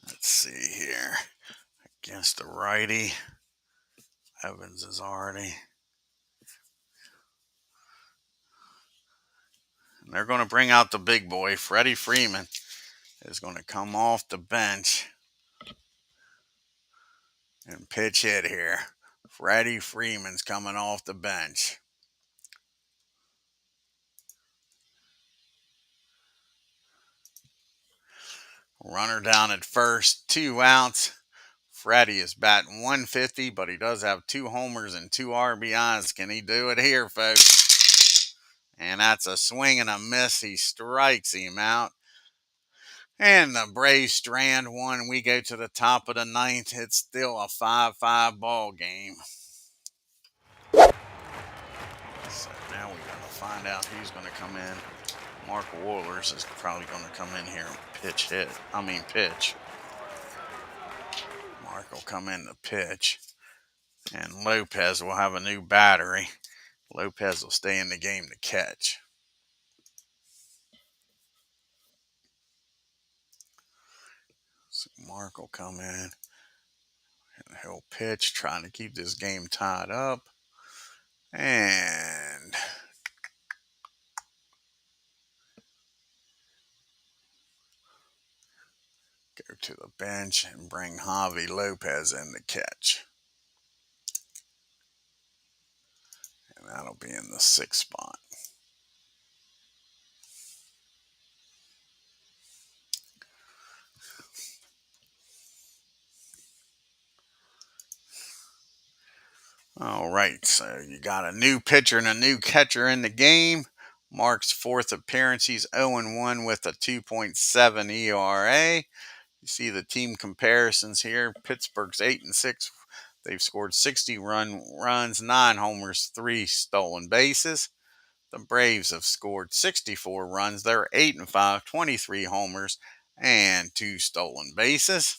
Let's see here. Against the righty. Evans is already. And they're going to bring out the big boy. Freddie Freeman is going to come off the bench and pitch hit here. Freddie Freeman's coming off the bench. Runner down at first, 2 outs. Freddie is batting 150, but he does have 2 homers and 2 RBIs. Can he do it here, folks? And that's a swing and a miss. He strikes him out. And the Braves strand 1. We go to the top of the 9th. It's still a 5-5 ball game. So now we're going to find out who's going to come in. Mark Wohlers is probably going to come in here and pitch. Mark will come in to pitch. And Lopez will have a new battery. Lopez will stay in the game to catch. So Mark will come in and he'll pitch, trying to keep this game tied up. And go to the bench and bring Javi Lopez in to catch. And that'll be in the 6th spot. All right, so you got a new pitcher and a new catcher in the game. Mark's 4th appearance. He's 0-1 with a 2.7 ERA. You see the team comparisons here. Pittsburgh's 8-6. They've scored 60 runs, 9 homers, 3 stolen bases. The Braves have scored 64 runs. They're 8-5, 23 homers, and 2 stolen bases.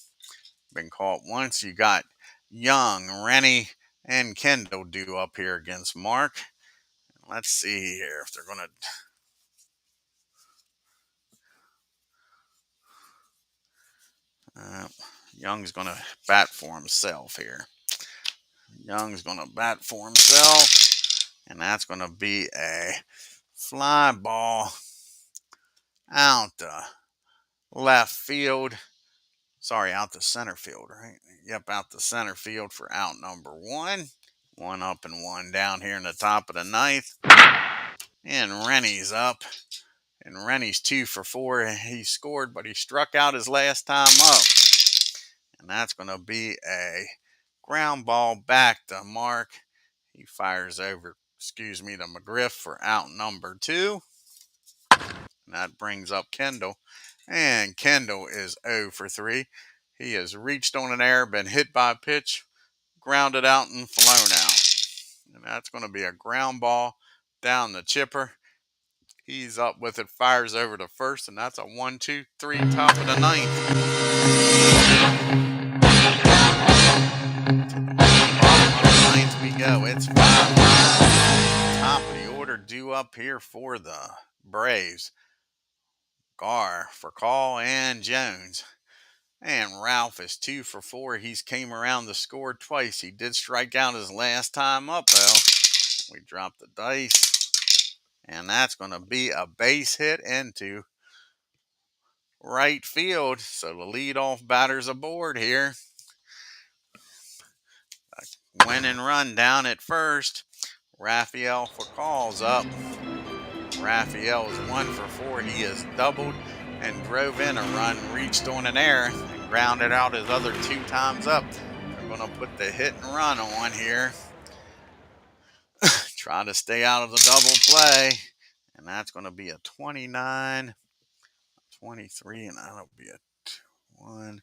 Been caught once. You got Young, Rennie, and Kendall due up here against Mark. Let's see here if they're going to... Young's going to bat for himself here. Young's going to bat for himself, and that's going to be a fly ball out the left field. Sorry, out the center field, right? Yep, out the center field for out number 1. 1 up and 1 down here in the top of the 9th. And Rennie's up. And Rennie's 2 for 4. He scored, but he struck out his last time up. And that's going to be a ground ball back to Mark. He fires over, to McGriff for out number 2. And that brings up Kendall. And Kendall is 0 for 3. He has reached on an error, been hit by a pitch, grounded out, and flown out. And that's going to be a ground ball down the chipper. He's up with it, fires over to first, and that's a 1-2-3 top of the 9th. Bottom of the 9th we go. It's 5-5. Top of the order due up here for the Braves. Gar for call and Jones. And Ralph is 2 for 4. He's came around to score twice. He did strike out his last time up, though. We dropped the dice. And that's going to be a base hit into right field. So the leadoff batter's aboard here. A winning run down at first. Raphael for calls up. Raphael is 1 for 4. He has doubled and drove in a run, reached on an error, and grounded out his other 2 times up. They're going to put the hit and run on here. Try to stay out of the double play. And that's going to be a 29, 23, and that'll be a 1.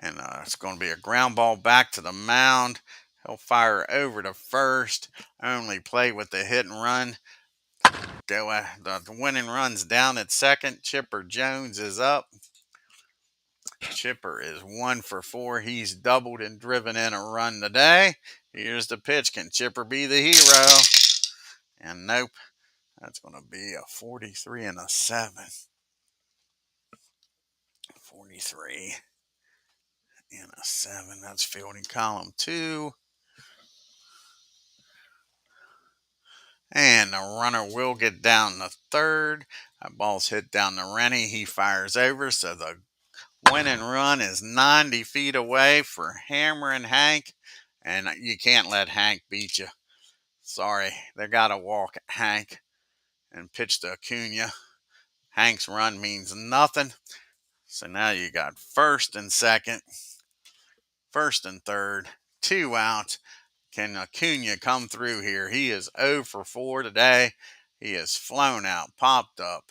And it's going to be a ground ball back to the mound. He'll fire over to first. Only play with the hit and run. The winning run's down at second. Chipper Jones is up. Chipper is 1 for 4. He's doubled and driven in a run today. Here's the pitch. Can Chipper be the hero? And nope. That's going to be a 43 and a 7. 43 and a 7. That's fielding column 2. And the runner will get down to third. That ball's hit down to Rennie. He fires over. So the winning run is 90 feet away for Hammer and Hank. And you can't let Hank beat you. Sorry. They got to walk Hank and pitch to Acuna. Hank's run means nothing. So now you got first and second, first and third, 2 outs. Can Acuna come through here? He is 0 for 4 today. He has flown out, popped up,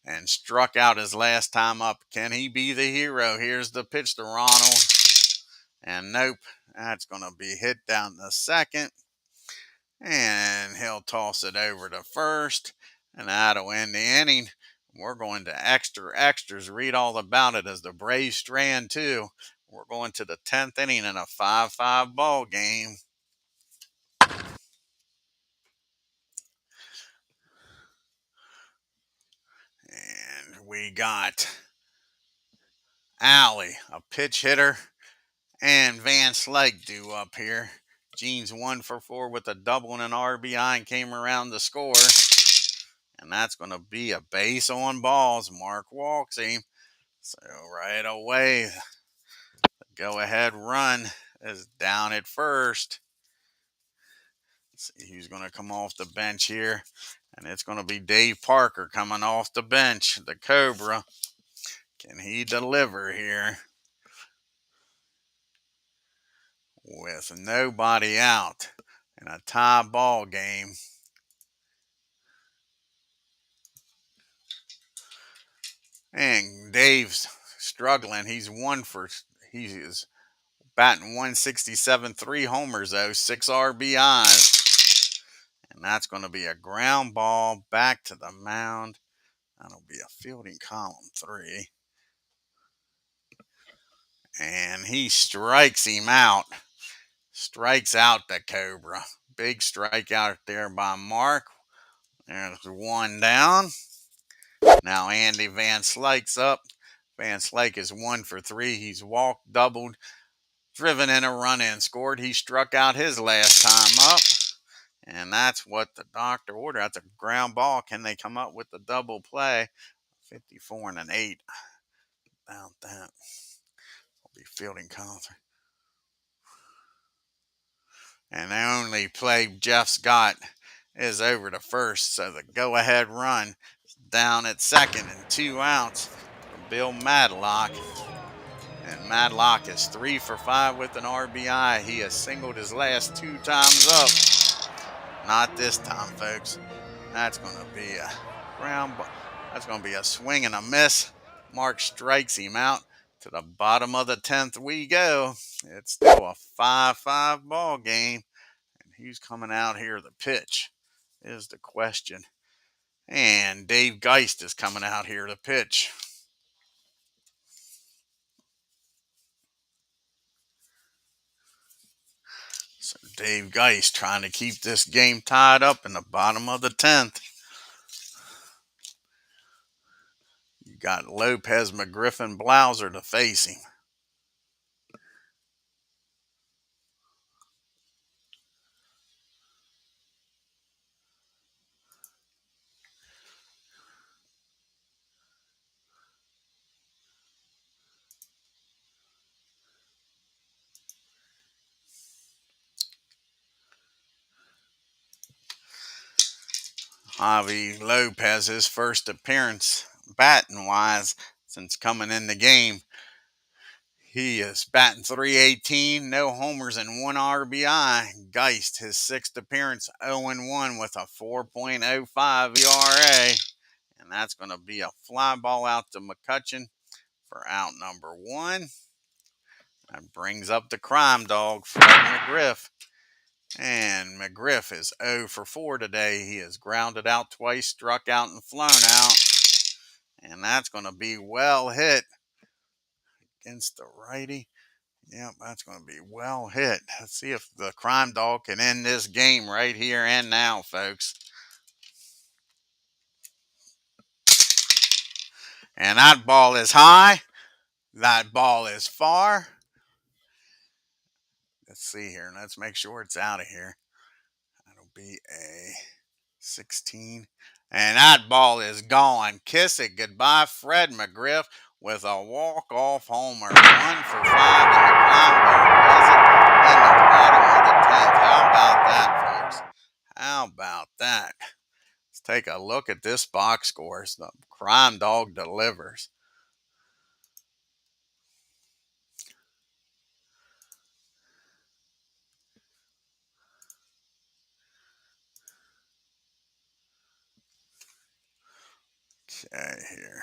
and struck out his last time up. Can he be the hero? Here's the pitch to Ronald. And nope, that's going to be hit down to second. And he'll toss it over to first. And that'll end the inning. We're going to extras. Read all about it as the Braves strand 2. We're going to the 10th inning in a 5-5 ball game. we got Allie, a pitch hitter, and Van Slyke due up here. Gene's 1 for 4 with a double and an RBI and came around to score. And that's going to be a base on balls. Mark walks him. So right away, the go-ahead run is down at first. Let's see who's going to come off the bench here. And it's going to be Dave Parker coming off the bench, the Cobra. Can he deliver here? With nobody out in a tie ball game. And Dave's struggling. He is batting 167, 3 homers though, 6 RBIs. And that's going to be a ground ball back to the mound. That'll be a fielding column 3. And he strikes him out. Strikes out the Cobra. Big strikeout there by Mark. There's 1 down. Now Andy Van Slyke's up. Van Slyke is 1 for 3. He's walked, doubled, driven in a run and scored. He struck out his last time up. And that's what the doctor ordered. That's a ground ball. Can they come up with the double play? 54 and an 8. About that. Will be fielding column 3. And the only play Jeff's got is over to first. So the go-ahead run is down at second and 2 outs for Bill Madlock. And Madlock is 3 for 5 with an RBI. He has singled his last 2 times up. Not this time, folks. That's going to be a ground ball. That's going to be a swing and a miss. Mark strikes him out. To the bottom of the 10th we go. It's still a 5-5 ball game. And who's coming out here to pitch is the question. And Dave Geist is coming out here to pitch. So Dave Geist trying to keep this game tied up in the bottom of the 10th. You got Lopez, McGriff, and Blauser to face him. Javi Lopez, his first appearance batting-wise since coming in the game. He is batting .318, no homers and 1 RBI. Geist, his 6th appearance, 0-1 with a 4.05 ERA. And that's going to be a fly ball out to McCutcheon for out number 1. That brings up the crime dog, Fred McGriff. And McGriff is 0 for 4 today. He has grounded out twice, struck out, and flown out. And that's going to be well hit against the righty. Yep, that's going to be well hit. Let's see if the crime dog can end this game right here and now, folks. And that ball is high. That ball is far. Let's see here. Let's make sure it's out of here. That'll be a 16. And that ball is gone. Kiss it goodbye, Fred McGriff with a walk-off homer. 1 for 5, and the crime dog does it in the bottom of the 10th. How about that, folks? How about that? Let's take a look at this box score. The crime dog delivers. Okay, here.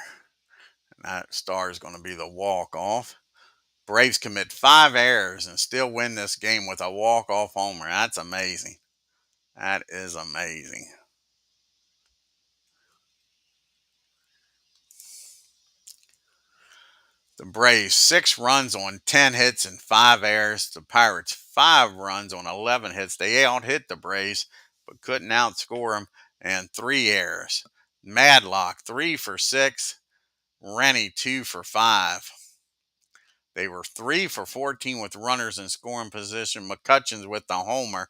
And that star is going to be the walk-off. Braves commit 5 errors and still win this game with a walk-off homer. That's amazing. That is amazing. The Braves 6 runs on 10 hits and 5 errors. The Pirates 5 runs on 11 hits. They out-hit the Braves but couldn't outscore them, and 3 errors. Madlock 3 for 6. Rennie 2 for 5. They were 3 for 14 with runners in scoring position. McCutcheons with the homer.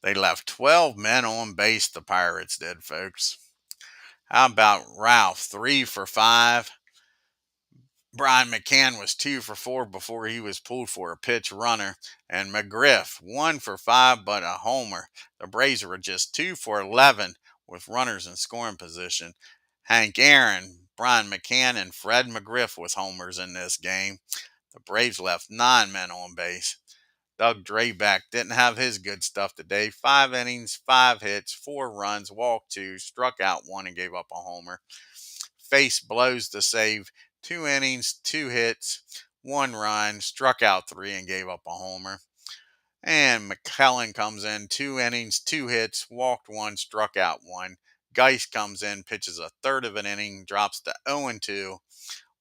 They left 12 men on base, the Pirates did, folks. How about Ralph? 3 for 5. Brian McCann was 2 for 4 before he was pulled for a pitch runner. And McGriff, 1 for 5, but a homer. The Braves were just 2 for 11 with runners in scoring position. Hank Aaron, Brian McCann, and Fred McGriff with homers in this game. The Braves left 9 men on base. Doug DRABEK didn't have his good stuff today. 5 innings, 5 hits, 4 runs, walked 2, struck out 1, and gave up a homer. Face blows the save. 2 innings, 2 hits, 1 run, struck out 3, and gave up a homer. And McClellan comes in, 2 innings, 2 hits, walked 1, struck out 1. Geist comes in, pitches a third of an inning, drops to 0-2,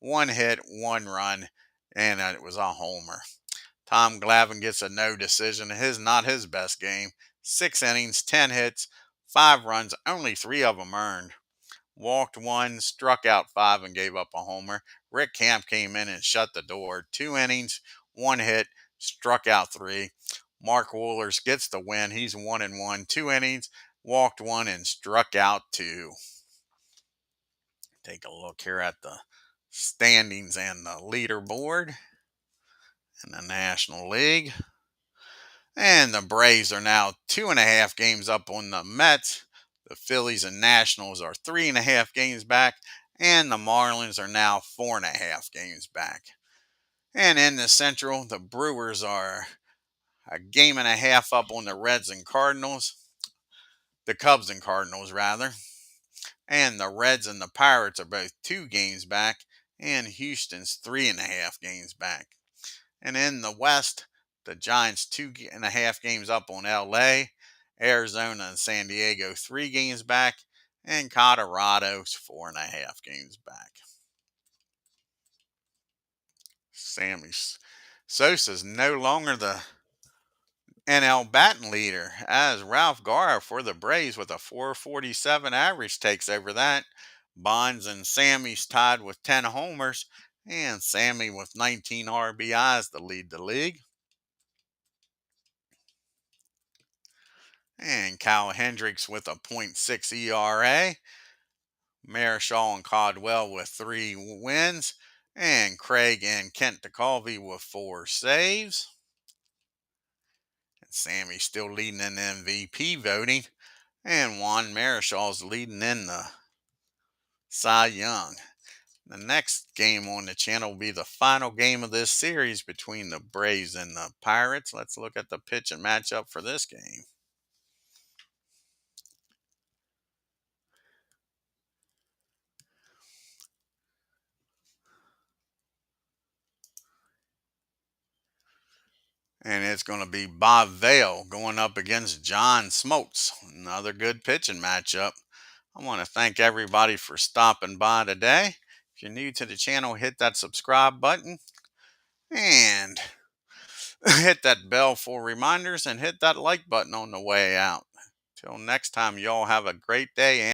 1 hit, 1 run, and it was a homer. Tom Glavine gets a no decision. Not his best game. 6 innings, 10 hits, 5 runs, only 3 of them earned. Walked 1, struck out 5, and gave up a homer. Rick Camp came in and shut the door. 2 innings, 1 hit, struck out 3. Mark Wohlers gets the win. He's 1-1. 2 innings, walked 1, and struck out 2. Take a look here at the standings and the leaderboard in the National League. And the Braves are now 2.5 games up on the Mets. The Phillies and Nationals are 3.5 games back. And the Marlins are now 4.5 games back. And in the Central, the Brewers are a game and a half up on the Reds and Cardinals. The Cubs and Cardinals, rather. And the Reds and the Pirates are both 2 games back. And Houston's 3.5 games back. And in the West, the Giants 2.5 games up on LA. Arizona and San Diego 3 games back. And Colorado's 4.5 games back. Sammy Sosa's no longer the NL batting leader, as Ralph Garra for the Braves with a .447 average takes over that. Bonds and Sammy's tied with 10 homers, and Sammy with 19 RBIs to lead the league. And Kyle Hendricks with a .6 ERA. Marichal and Caldwell with 3 wins. And Craig and Kent DeCalvey with 4 saves. And Sammy's still leading in MVP voting. And Juan Marichal's leading in the Cy Young. The next game on the channel will be the final game of this series between the Braves and the Pirates. Let's look at the pitch and matchup for this game. And it's going to be Bob Vale going up against John Smoltz. Another good pitching matchup. I want to thank everybody for stopping by today. If you're new to the channel, hit that subscribe button and hit that bell for reminders and hit that like button on the way out. Till next time, y'all have a great day.